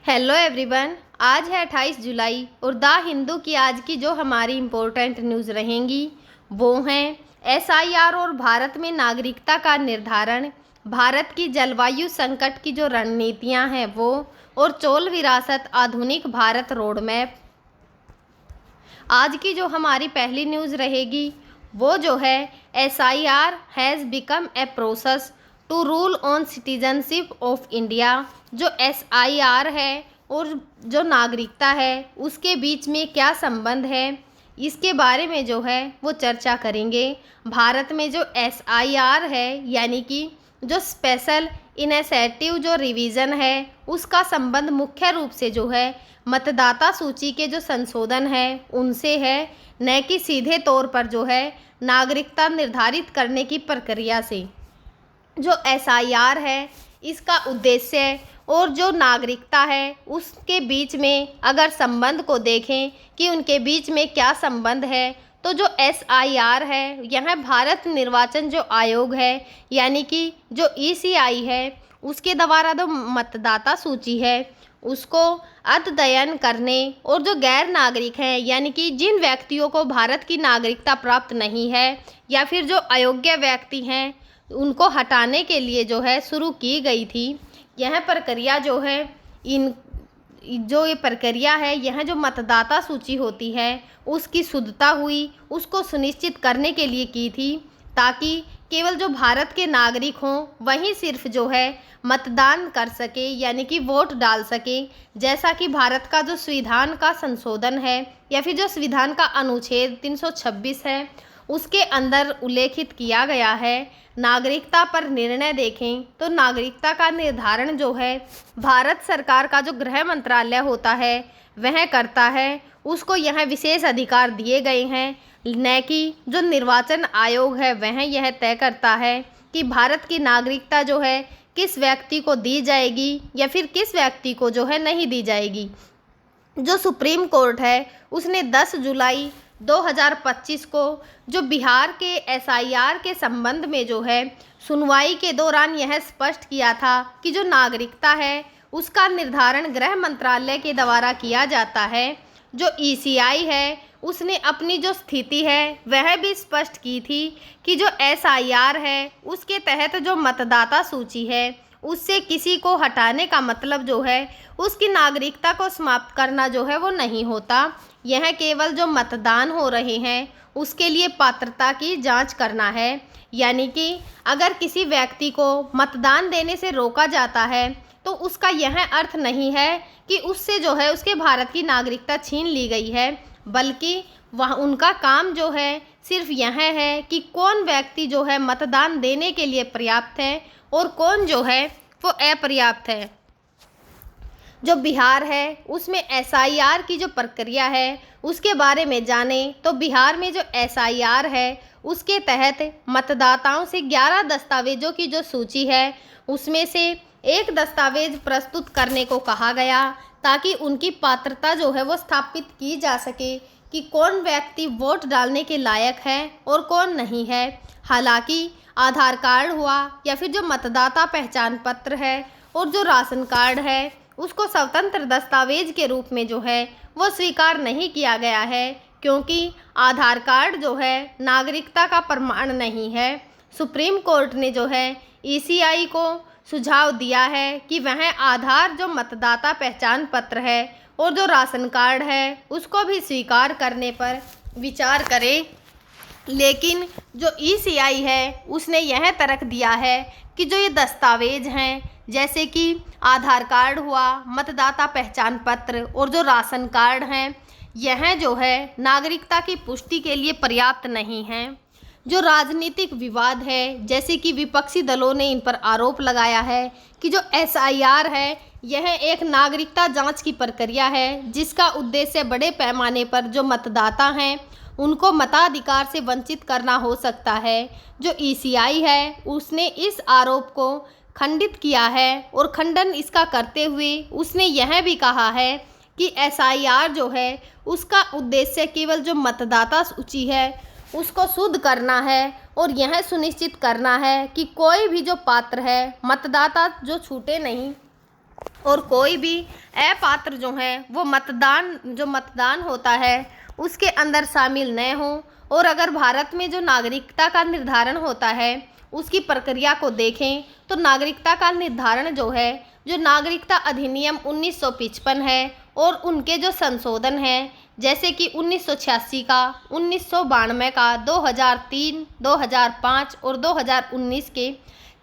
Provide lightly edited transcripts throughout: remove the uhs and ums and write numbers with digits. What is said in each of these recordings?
Hello everyone. आज है 28 जुलाई और द हिंदू की आज की जो हमारी इम्पोर्टेंट न्यूज़ रहेंगी वो हैं एसआईआर और भारत में नागरिकता का निर्धारण, भारत की जलवायु संकट की जो रणनीतियां हैं वो, और चोल विरासत आधुनिक भारत रोड मैप। आज की जो हमारी पहली न्यूज़ रहेगी वो जो है SIR has become a process to rule on citizenship of India. जो एसआईआर है और जो नागरिकता है उसके बीच में क्या संबंध है, इसके बारे में जो है वो चर्चा करेंगे। भारत में जो एसआईआर है यानी कि जो स्पेशल इनिशिएटिव जो रिवीजन है उसका संबंध मुख्य रूप से जो है मतदाता सूची के जो संशोधन है उनसे है, न कि सीधे तौर पर जो है नागरिकता निर्धारित करने की प्रक्रिया से। जो एसआईआर है इसका उद्देश्य और जो नागरिकता है उसके बीच में अगर संबंध को देखें कि उनके बीच में क्या संबंध है, तो जो एसआईआर है यह भारत निर्वाचन जो आयोग है यानी कि जो ईसीआई है उसके द्वारा जो मतदाता सूची है उसको अध्ययन करने, और जो गैर नागरिक हैं यानी कि जिन व्यक्तियों को भारत की नागरिकता प्राप्त नहीं है या फिर जो अयोग्य व्यक्ति हैं उनको हटाने के लिए जो है शुरू की गई थी। यह प्रक्रिया जो है ये प्रक्रिया है यह जो मतदाता सूची होती है उसकी शुद्धता हुई उसको सुनिश्चित करने के लिए की थी, ताकि केवल जो भारत के नागरिक हों वही सिर्फ जो है मतदान कर सके यानी कि वोट डाल सके। जैसा कि भारत का जो संविधान का संशोधन है या फिर जो संविधान का अनुच्छेद 326 है उसके अंदर उल्लेखित किया गया है। नागरिकता पर निर्णय देखें तो नागरिकता का निर्धारण जो है भारत सरकार का जो गृह मंत्रालय होता है वह करता है, उसको यह विशेष अधिकार दिए गए हैं, न कि जो निर्वाचन आयोग है वह यह तय करता है कि भारत की नागरिकता जो है किस व्यक्ति को दी जाएगी या फिर किस व्यक्ति को जो है नहीं दी जाएगी। जो सुप्रीम कोर्ट है उसने 10 जुलाई 2025 को जो बिहार के एसआईआर के संबंध में जो है सुनवाई के दौरान यह स्पष्ट किया था कि जो नागरिकता है उसका निर्धारण गृह मंत्रालय के द्वारा किया जाता है। जो ईसीआई है उसने अपनी जो स्थिति है वह भी स्पष्ट की थी कि जो एसआईआर है उसके तहत जो मतदाता सूची है उससे किसी को हटाने का मतलब जो है उसकी नागरिकता को समाप्त करना जो है वो नहीं होता। यह केवल जो मतदान हो रहे हैं उसके लिए पात्रता की जांच करना है, यानी कि अगर किसी व्यक्ति को मतदान देने से रोका जाता है तो उसका यह अर्थ नहीं है कि उससे जो है उसके भारत की नागरिकता छीन ली गई है, बल्कि वह उनका काम जो है सिर्फ यह है कि कौन व्यक्ति जो है मतदान देने के लिए पर्याप्त है और कौन जो है वो अपर्याप्त है। जो बिहार है उसमें एसआईआर की जो प्रक्रिया है उसके बारे में जाने तो बिहार में जो एसआईआर है उसके तहत मतदाताओं से 11 दस्तावेजों की जो सूची है उसमें से एक दस्तावेज प्रस्तुत करने को कहा गया, ताकि उनकी पात्रता जो है वो स्थापित की जा सके कि कौन व्यक्ति वोट डालने के लायक है और कौन नहीं है। हालांकि आधार कार्ड हुआ या फिर जो मतदाता पहचान पत्र है और जो राशन कार्ड है उसको स्वतंत्र दस्तावेज के रूप में जो है वो स्वीकार नहीं किया गया है, क्योंकि आधार कार्ड जो है नागरिकता का प्रमाण नहीं है। सुप्रीम कोर्ट ने जो है ईसीआई को सुझाव दिया है कि वह आधार जो मतदाता पहचान पत्र है और जो राशन कार्ड है उसको भी स्वीकार करने पर विचार करे। लेकिन जो ईसीआई है उसने यह तर्क दिया है कि जो ये दस्तावेज हैं जैसे कि आधार कार्ड हुआ, मतदाता पहचान पत्र और जो राशन कार्ड हैं यह जो है नागरिकता की पुष्टि के लिए पर्याप्त नहीं हैं। जो राजनीतिक विवाद है जैसे कि विपक्षी दलों ने इन पर आरोप लगाया है कि जो एसआईआर है यह एक नागरिकता जांच की प्रक्रिया है जिसका उद्देश्य बड़े पैमाने पर जो मतदाता हैं उनको मताधिकार से वंचित करना हो सकता है। जो ईसीआई है उसने इस आरोप को खंडित किया है और खंडन इसका करते हुए उसने यह भी कहा है कि एसआईआर जो है उसका उद्देश्य केवल जो मतदाता सूची है उसको शुद्ध करना है और यह सुनिश्चित करना है कि कोई भी जो पात्र है मतदाता जो छूटे नहीं। और कोई भी अपात्र जो है वो मतदान होता है उसके अंदर शामिल न हो। और अगर भारत में जो नागरिकता का निर्धारण होता है उसकी प्रक्रिया को देखें तो नागरिकता का निर्धारण जो है, जो नागरिकता अधिनियम 1955 है और उनके जो संशोधन हैं जैसे कि 1986 का, 1992 का, 2003, 2005 और 2019 के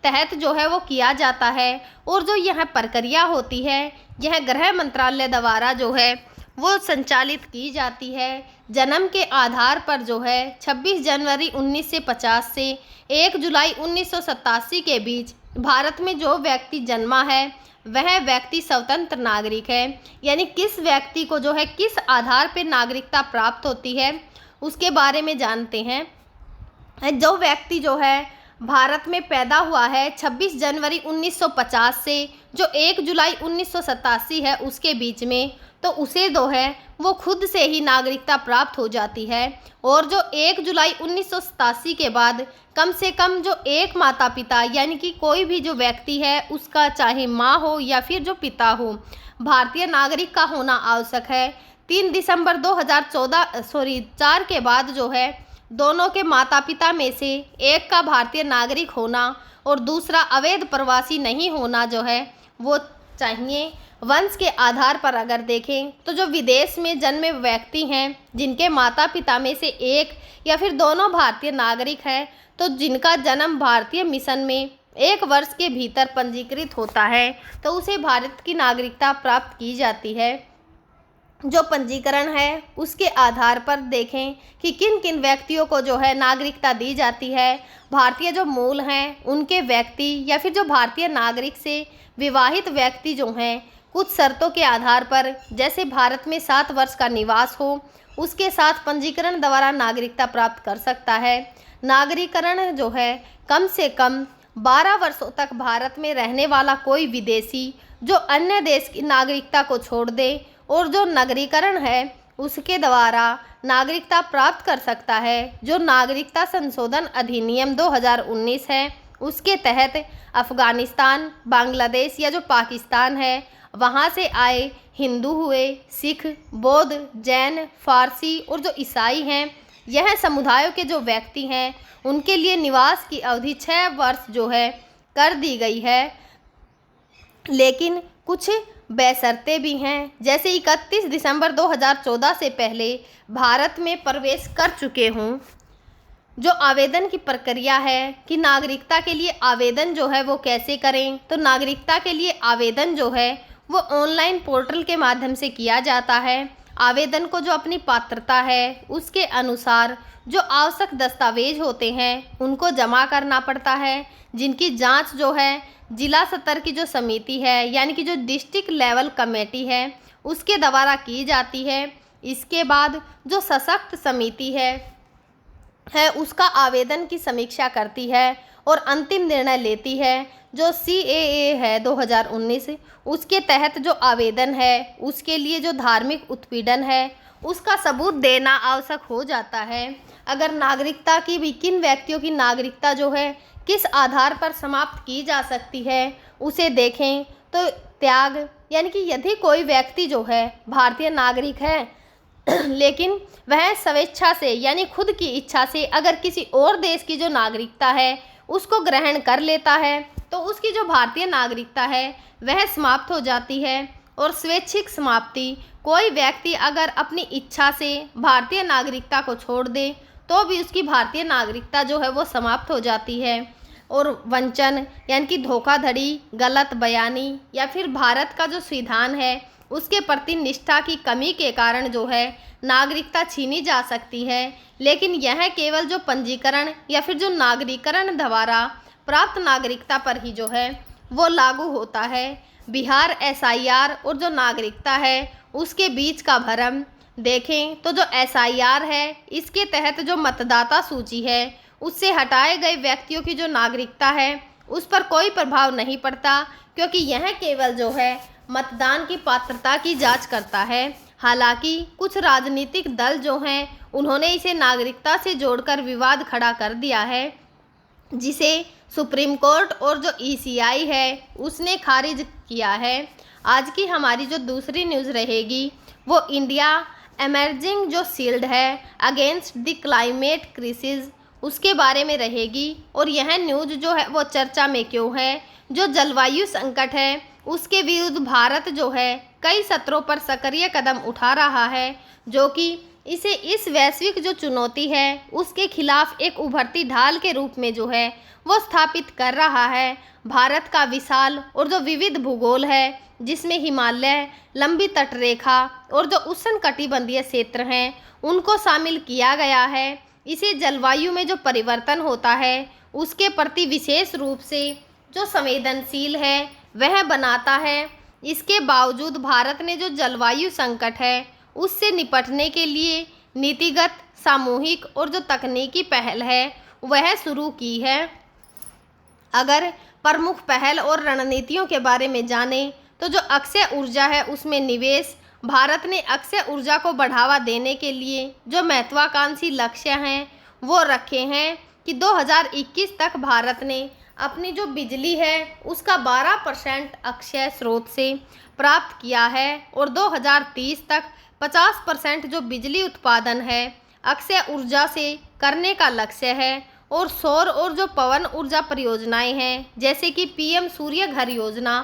तहत जो है वो किया जाता है। और जो यह प्रक्रिया होती है यह गृह मंत्रालय द्वारा जो है वो संचालित की जाती है। जन्म के आधार पर जो है 26 जनवरी 1950 से 1 जुलाई 1987 के बीच भारत में जो व्यक्ति जन्मा है वह व्यक्ति स्वतंत्र नागरिक है। यानी किस व्यक्ति को जो है किस आधार पर नागरिकता प्राप्त होती है उसके बारे में जानते हैं। जो व्यक्ति जो है भारत में पैदा हुआ है 26 जनवरी 1950 से जो 1 जुलाई 1987 है उसके बीच में, तो उसे जो है वो खुद से ही नागरिकता प्राप्त हो जाती है। और जो 1 जुलाई 1987 के बाद कम से कम जो एक माता पिता यानी कि कोई भी जो व्यक्ति है उसका चाहे माँ हो या फिर जो पिता हो भारतीय नागरिक का होना आवश्यक है। 3 दिसंबर 4 के बाद जो है दोनों के माता पिता में से एक का भारतीय नागरिक होना और दूसरा अवैध प्रवासी नहीं होना जो है वो चाहिए। वंश के आधार पर अगर देखें तो जो विदेश में जन्मे व्यक्ति हैं जिनके माता पिता में से एक या फिर दोनों भारतीय नागरिक हैं, तो जिनका जन्म भारतीय मिशन में 1 वर्ष के भीतर पंजीकृत होता है तो उसे भारत की नागरिकता प्राप्त की जाती है। जो पंजीकरण है उसके आधार पर देखें कि किन किन व्यक्तियों को जो है नागरिकता दी जाती है। भारतीय जो मूल हैं उनके व्यक्ति या फिर जो भारतीय नागरिक से विवाहित व्यक्ति जो हैं कुछ शर्तों के आधार पर, जैसे भारत में 7 वर्ष का निवास हो, उसके साथ पंजीकरण द्वारा नागरिकता प्राप्त कर सकता है। नागरिकरण जो है कम से कम 12 वर्षों तक भारत में रहने वाला कोई विदेशी जो अन्य देश की नागरिकता को छोड़ दे और जो नागरीकरण है उसके द्वारा नागरिकता प्राप्त कर सकता है। जो नागरिकता संशोधन अधिनियम 2019 है उसके तहत अफ़गानिस्तान, बांग्लादेश या जो पाकिस्तान है वहाँ से आए हिंदू हुए, सिख, बौद्ध, जैन, फारसी और जो ईसाई हैं यह समुदायों के जो व्यक्ति हैं उनके लिए निवास की अवधि 6 वर्ष जो है कर दी गई है। लेकिन कुछ बेशर्तें भी हैं, जैसे 31 दिसंबर 2014 से पहले भारत में प्रवेश कर चुके हों। जो आवेदन की प्रक्रिया है कि नागरिकता के लिए आवेदन जो है वो कैसे करें, तो नागरिकता के लिए आवेदन जो है वो ऑनलाइन पोर्टल के माध्यम से किया जाता है। आवेदन को जो अपनी पात्रता है उसके अनुसार जो आवश्यक दस्तावेज होते हैं उनको जमा करना पड़ता है, जिनकी जांच जो है जिला स्तर की जो समिति है यानी कि जो डिस्ट्रिक्ट लेवल कमेटी है उसके द्वारा की जाती है। इसके बाद जो सशक्त समिति है उसका आवेदन की समीक्षा करती है और अंतिम निर्णय लेती है। जो CAA है 2019 उसके तहत जो आवेदन है उसके लिए जो धार्मिक उत्पीड़न है उसका सबूत देना आवश्यक हो जाता है। अगर नागरिकता की भी किन व्यक्तियों की नागरिकता जो है किस आधार पर समाप्त की जा सकती है उसे देखें तो त्याग, यानी कि यदि कोई व्यक्ति जो है भारतीय नागरिक है लेकिन वह स्वेच्छा से यानी खुद की इच्छा से अगर किसी और देश की जो नागरिकता है उसको ग्रहण कर लेता है तो उसकी जो भारतीय नागरिकता है वह समाप्त हो जाती है। और स्वैच्छिक समाप्ति, कोई व्यक्ति अगर अपनी इच्छा से भारतीय नागरिकता को छोड़ दे तो भी उसकी भारतीय नागरिकता जो है वो समाप्त हो जाती है। और वंचन यानी कि धोखाधड़ी, गलत बयानी या फिर भारत का जो संविधान है उसके प्रति निष्ठा की कमी के कारण जो है नागरिकता छीनी जा सकती है। लेकिन यह केवल जो पंजीकरण या फिर जो नागरीकरण द्वारा प्राप्त नागरिकता पर ही जो है वो लागू होता है। बिहार SIR और जो नागरिकता है उसके बीच का भ्रम देखें तो जो SIR है इसके तहत जो मतदाता सूची है उससे हटाए गए व्यक्तियों की जो नागरिकता है उस पर कोई प्रभाव नहीं पड़ता, क्योंकि यह केवल जो है मतदान की पात्रता की जांच करता है। हालांकि कुछ राजनीतिक दल जो हैं उन्होंने इसे नागरिकता से जोड़कर विवाद खड़ा कर दिया है, जिसे सुप्रीम कोर्ट और जो ECI है उसने खारिज किया है। आज की हमारी जो दूसरी न्यूज़ रहेगी वो इंडिया एमर्जिंग जो शील्ड है अगेंस्ट द क्लाइमेट क्राइसिस उसके बारे में रहेगी। और यह न्यूज़ जो है वो चर्चा में क्यों है, जो जलवायु संकट है उसके विरुद्ध भारत जो है कई सत्रों पर सक्रिय कदम उठा रहा है, जो कि इसे इस वैश्विक जो चुनौती है उसके खिलाफ एक उभरती ढाल के रूप में जो है वो स्थापित कर रहा है। भारत का विशाल और जो विविध भूगोल है, जिसमें हिमालय, लंबी तटरेखा और जो उष्णकटिबंधीय क्षेत्र हैं उनको शामिल किया गया है, इसे जलवायु में जो परिवर्तन होता है उसके प्रति विशेष रूप से जो संवेदनशील है वह बनाता है। इसके बावजूद भारत ने जो जलवायु संकट है उससे निपटने के लिए नीतिगत, सामूहिक और जो तकनीकी पहल है वह शुरू की है। अगर प्रमुख पहल और रणनीतियों के बारे में जानें तो जो अक्षय ऊर्जा है उसमें निवेश, भारत ने अक्षय ऊर्जा को बढ़ावा देने के लिए जो महत्वाकांक्षी लक्ष्य हैं वो रखे हैं कि 2021 तक भारत ने अपनी जो बिजली है उसका 12% अक्षय स्रोत से प्राप्त किया है और 2030 तक 50% जो बिजली उत्पादन है अक्षय ऊर्जा से करने का लक्ष्य है। और सौर और जो पवन ऊर्जा परियोजनाएं हैं जैसे कि पीएम सूर्य घर योजना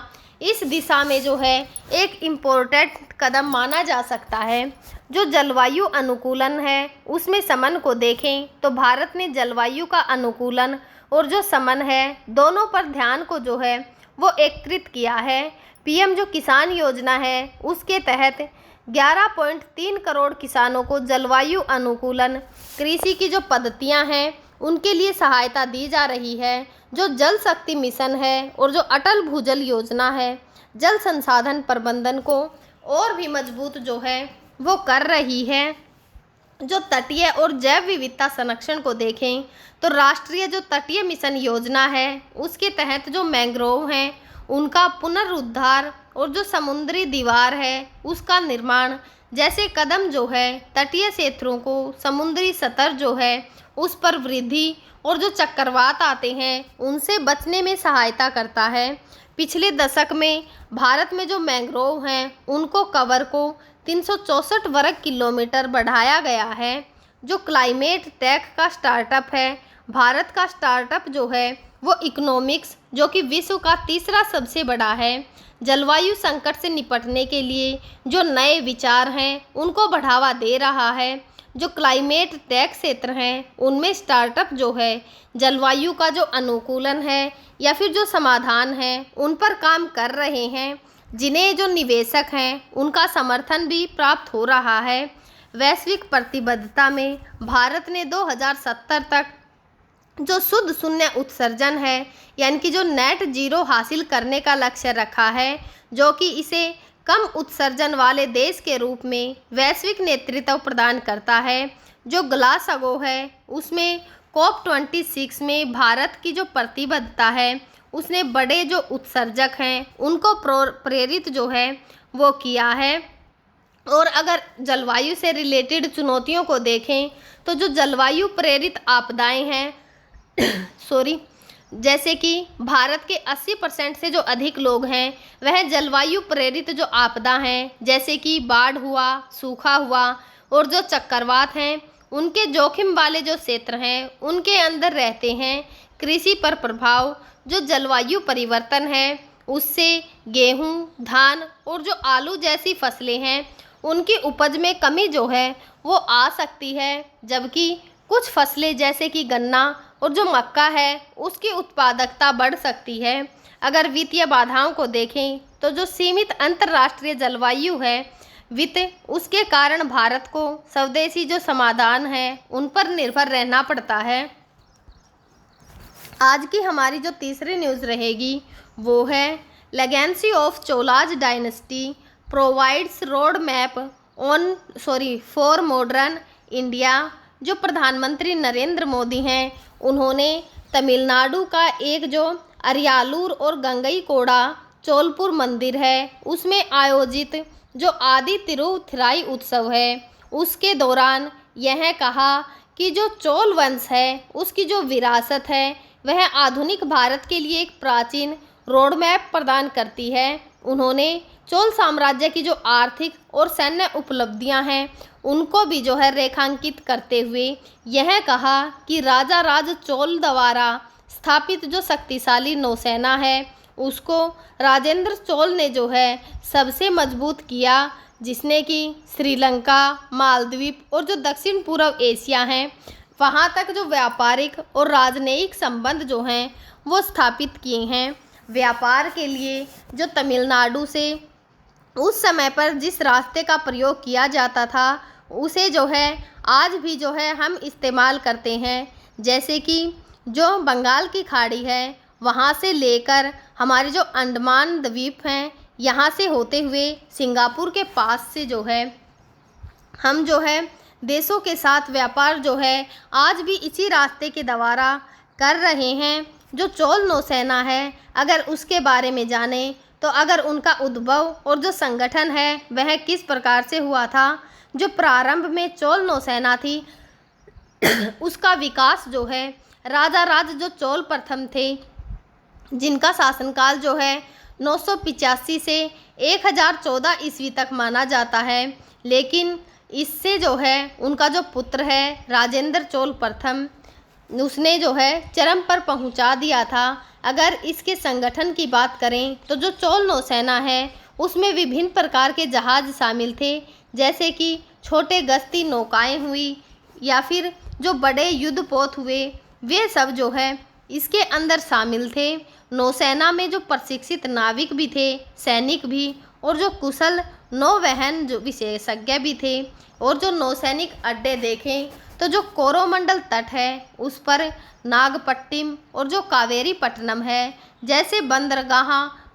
इस दिशा में जो है एक इम्पोर्टेंट कदम माना जा सकता है। जो जलवायु अनुकूलन है उसमें समन को देखें तो भारत ने जलवायु का अनुकूलन और जो समन है दोनों पर ध्यान को जो है वो एकीकृत किया है। पीएम जो किसान योजना है उसके तहत 11.3 करोड़ किसानों को जलवायु अनुकूलन कृषि की जो पद्धतियां हैं उनके लिए सहायता दी जा रही है। जो जल शक्ति मिशन है और जो अटल भूजल योजना है जल संसाधन प्रबंधन को और भी मजबूत जो है वो कर रही है। जो तटीय और जैव विविधता संरक्षण को देखें तो राष्ट्रीय जो तटीय मिशन योजना है उसके तहत जो मैंग्रोव हैं उनका पुनरुद्धार और जो समुद्री दीवार है उसका निर्माण जैसे कदम जो है तटीय क्षेत्रों को समुद्री सतह जो है उस पर वृद्धि और जो चक्रवात आते हैं उनसे बचने में सहायता करता है। पिछले दशक में भारत में जो मैंग्रोव हैं उनको कवर को 364 वर्ग किलोमीटर बढ़ाया गया है। जो क्लाइमेट टेक का स्टार्टअप है, भारत का स्टार्टअप जो है वो इकोनॉमिक्स जो कि विश्व का तीसरा सबसे बड़ा है, जलवायु संकट से निपटने के लिए जो नए विचार हैं उनको बढ़ावा दे रहा है। जो क्लाइमेट टेक क्षेत्र हैं उनमें स्टार्टअप जो है जलवायु का जो अनुकूलन है या फिर जो समाधान है उन पर काम कर रहे हैं, जिन्हें जो निवेशक हैं उनका समर्थन भी प्राप्त हो रहा है। वैश्विक प्रतिबद्धता में भारत ने 2070 तक जो शुद्ध शून्य उत्सर्जन है यानी कि जो नेट जीरो हासिल करने का लक्ष्य रखा है, जो कि इसे कम उत्सर्जन वाले देश के रूप में वैश्विक नेतृत्व प्रदान करता है। जो ग्लासगो है उसमें COP26 में भारत की जो प्रतिबद्धता है उसने बड़े जो उत्सर्जक हैं उनको प्रेरित जो है वो किया है। और अगर जलवायु से रिलेटेड चुनौतियों को देखें तो जो जलवायु प्रेरित आपदाएं हैं जैसे कि भारत के 80% से जो अधिक लोग हैं वह जलवायु प्रेरित जो आपदा हैं जैसे कि बाढ़ हुआ, सूखा हुआ और जो चक्रवात हैं उनके जोखिम वाले जो क्षेत्र हैं उनके अंदर रहते हैं। कृषि पर प्रभाव, जो जलवायु परिवर्तन है उससे गेहूं, धान और जो आलू जैसी फसलें हैं उनकी उपज में कमी जो है वो आ सकती है, जबकि कुछ फसलें जैसे कि गन्ना और जो मक्का है उसकी उत्पादकता बढ़ सकती है। अगर वित्तीय बाधाओं को देखें तो जो सीमित अंतर्राष्ट्रीय जलवायु है वित्त, उसके कारण भारत को स्वदेशी जो समाधान है उन पर निर्भर रहना पड़ता है। आज की हमारी जो तीसरी न्यूज़ रहेगी वो है legacy of Cholas dynasty provides road map for modern India. जो प्रधानमंत्री नरेंद्र मोदी हैं उन्होंने तमिलनाडु का एक जो अरियालूर और गंगईकोड़ा चोलपुर मंदिर है उसमें आयोजित जो आदि तिरुथिराई उत्सव है उसके दौरान यह कहा कि जो चोल वंश है उसकी जो विरासत है वह आधुनिक भारत के लिए एक प्राचीन रोड मैप प्रदान करती है। उन्होंने चोल साम्राज्य की जो आर्थिक और सैन्य उपलब्धियां हैं उनको भी जो है रेखांकित करते हुए यह कहा कि राजा राज चोल द्वारा स्थापित जो शक्तिशाली नौसेना है उसको राजेंद्र चोल ने जो है सबसे मजबूत किया, जिसने कि श्रीलंका, मालदीव और जो दक्षिण पूर्व एशिया हैं वहाँ तक जो व्यापारिक और राजनयिक संबंध जो हैं वो स्थापित किए हैं। व्यापार के लिए जो तमिलनाडु से उस समय पर जिस रास्ते का प्रयोग किया जाता था उसे जो है आज भी जो है हम इस्तेमाल करते हैं। जैसे कि जो बंगाल की खाड़ी है वहाँ से लेकर हमारे जो अंडमान द्वीप हैं यहाँ से होते हुए सिंगापुर के पास से जो है हम जो है देशों के साथ व्यापार जो है आज भी इसी रास्ते के द्वारा कर रहे हैं। जो चोल नौसेना है अगर उसके बारे में जाने तो अगर उनका उद्भव और जो संगठन है वह किस प्रकार से हुआ था, जो प्रारंभ में चोल नौसेना थी उसका विकास जो है राजा राज जो चोल प्रथम थे जिनका शासनकाल जो है 985 से 1014 ईस्वी तक माना जाता है, लेकिन इससे जो है उनका जो पुत्र है राजेंद्र चोल प्रथम उसने जो है चरम पर पहुंचा दिया था। अगर इसके संगठन की बात करें तो जो चोल नौसेना है उसमें विभिन्न प्रकार के जहाज़ शामिल थे, जैसे कि छोटे गश्ती नौकाएं हुई या फिर जो बड़े युद्धपोत हुए, वे सब जो है इसके अंदर शामिल थे। नौसेना में जो प्रशिक्षित नाविक भी थे, सैनिक भी, और जो कुशल नौवहन जो विशेषज्ञ भी थे। और जो नौसैनिक अड्डे देखें तो जो कोरोमंडल तट है उस पर नागपट्टिनम और जो कावेरी पट्टनम है जैसे बंदरगाह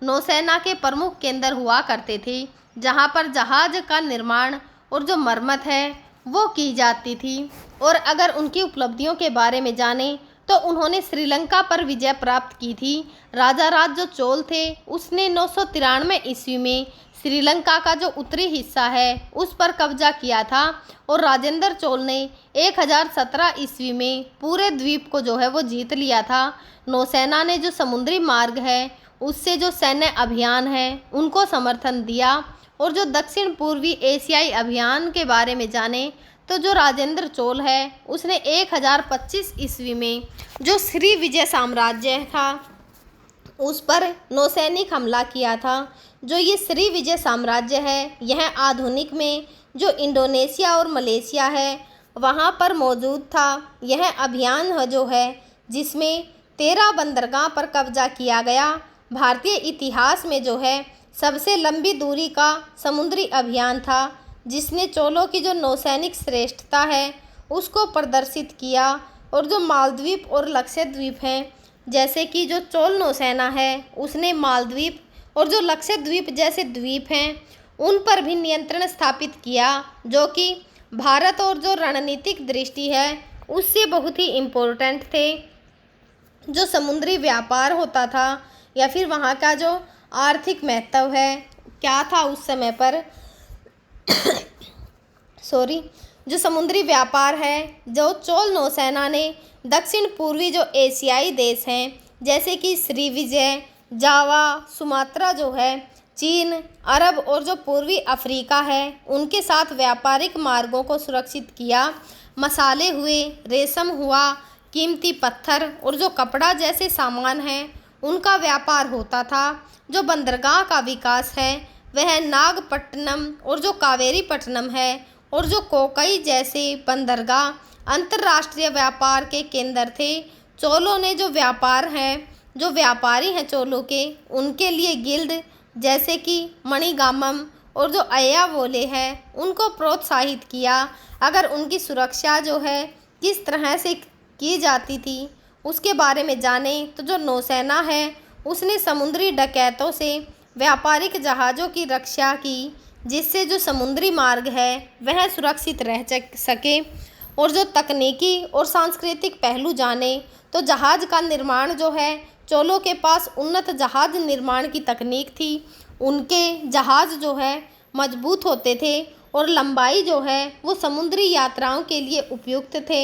नौसेना के प्रमुख केंद्र हुआ करते थे, जहां पर जहाज का निर्माण और जो मरम्मत है वो की जाती थी। और अगर उनकी उपलब्धियों के बारे में जाने तो उन्होंने श्रीलंका पर विजय प्राप्त की थी। राजा राज जो चोल थे उसने 993 ईस्वी में श्रीलंका का जो उत्तरी हिस्सा है उस पर कब्जा किया था और राजेंद्र चोल ने 1017 ईस्वी में पूरे द्वीप को जो है वो जीत लिया था। नौसेना ने जो समुद्री मार्ग है उससे जो सैन्य अभियान है उनको समर्थन दिया। और जो दक्षिण पूर्वी एशियाई अभियान के बारे में जाने तो जो राजेंद्र चोल है उसने 1025 ईस्वी में जो श्री विजय साम्राज्य था उस पर नौसैनिक हमला किया था। जो ये श्री विजय साम्राज्य है यह आधुनिक में जो इंडोनेशिया और मलेशिया है वहाँ पर मौजूद था। यह अभियान जो है जिसमें 13 बंदरगाह पर कब्जा किया गया, भारतीय इतिहास में जो है सबसे लंबी दूरी का समुद्री अभियान था, जिसने चोलों की जो नौसैनिक श्रेष्ठता है उसको प्रदर्शित किया। और जो मालदीव और लक्षद्वीप हैं, जैसे कि जो चोल नौसेना है उसने मालदीव और जो लक्षद्वीप जैसे द्वीप हैं उन पर भी नियंत्रण स्थापित किया, जो कि भारत और जो रणनीतिक दृष्टि है उससे बहुत ही इम्पोर्टेंट थे। जो समुद्री व्यापार होता था या फिर वहाँ का जो आर्थिक महत्व है क्या था उस समय पर जो समुद्री व्यापार है, जो चोल नौसेना ने दक्षिण पूर्वी जो एशियाई देश हैं जैसे कि श्रीविजय, जावा, सुमात्रा जो है, चीन, अरब और जो पूर्वी अफ्रीका है उनके साथ व्यापारिक मार्गों को सुरक्षित किया। मसाले हुए, रेशम हुआ, कीमती पत्थर और जो कपड़ा जैसे सामान हैं उनका व्यापार होता था। जो बंदरगाह का विकास है वह नागपट्टिनम और जो कावेरी पट्टनम है और जो कोकई जैसे बंदरगाह अंतर्राष्ट्रीय व्यापार के केंद्र थे। चोलों ने जो व्यापार है, जो व्यापारी हैं चोलों के, उनके लिए गिल्ड जैसे कि मणिगामम और जो अय्यावोले है उनको प्रोत्साहित किया। अगर उनकी सुरक्षा जो है किस तरह से की जाती थी उसके बारे में जाने तो जो नौसेना है उसने समुद्री डकैतों से व्यापारिक जहाज़ों की रक्षा की, जिससे जो समुद्री मार्ग है वह सुरक्षित रह सके। और जो तकनीकी और सांस्कृतिक पहलू जाने तो जहाज़ का निर्माण जो है चोलों के पास उन्नत जहाज़ निर्माण की तकनीक थी। उनके जहाज़ जो है मजबूत होते थे और लंबाई जो है वो समुद्री यात्राओं के लिए उपयुक्त थे,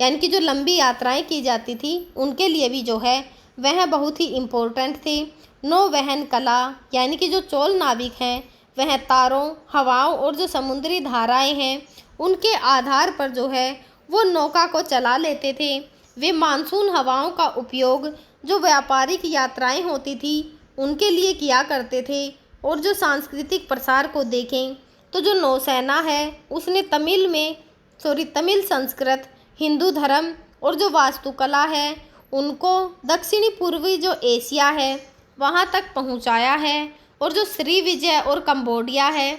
यानी कि जो लंबी यात्राएं की जाती थी उनके लिए भी जो है वह बहुत ही इम्पोर्टेंट थी। नौवहन कला यानी कि जो चोल नाविक हैं वह तारों, हवाओं और जो समुद्री धाराएं हैं उनके आधार पर जो है वो नौका को चला लेते थे। वे मानसून हवाओं का उपयोग जो व्यापारिक यात्राएं होती थी उनके लिए किया करते थे। और जो सांस्कृतिक प्रसार को देखें तो जो नौसेना है उसने तमिल संस्कृत, हिंदू धर्म और जो वास्तुकला है उनको दक्षिणी पूर्वी जो एशिया है वहाँ तक पहुँचाया है। और जो श्रीविजय और कंबोडिया है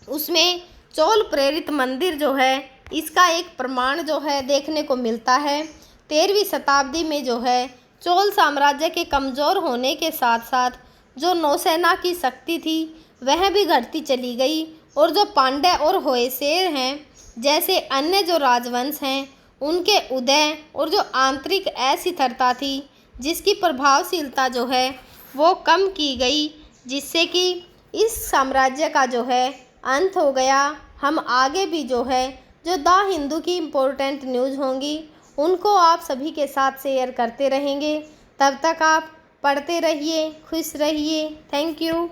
उसमें चोल प्रेरित मंदिर जो है इसका एक प्रमाण जो है देखने को मिलता है। 13वीं शताब्दी में जो है चोल साम्राज्य के कमज़ोर होने के साथ साथ जो नौसेना की शक्ति थी वह भी घटती चली गई। और जो पांड्य और होयसले हैं जैसे अन्य जो राजवंश हैं उनके उदय और जो आंतरिक अस्थिरता थी जिसकी प्रभावशीलता जो है वो कम की गई, जिससे कि इस साम्राज्य का जो है अंत हो गया। हम आगे भी जो है जो द हिंदू की इम्पोर्टेंट न्यूज़ होंगी उनको आप सभी के साथ शेयर करते रहेंगे। तब तक आप पढ़ते रहिए, खुश रहिए। Thank you.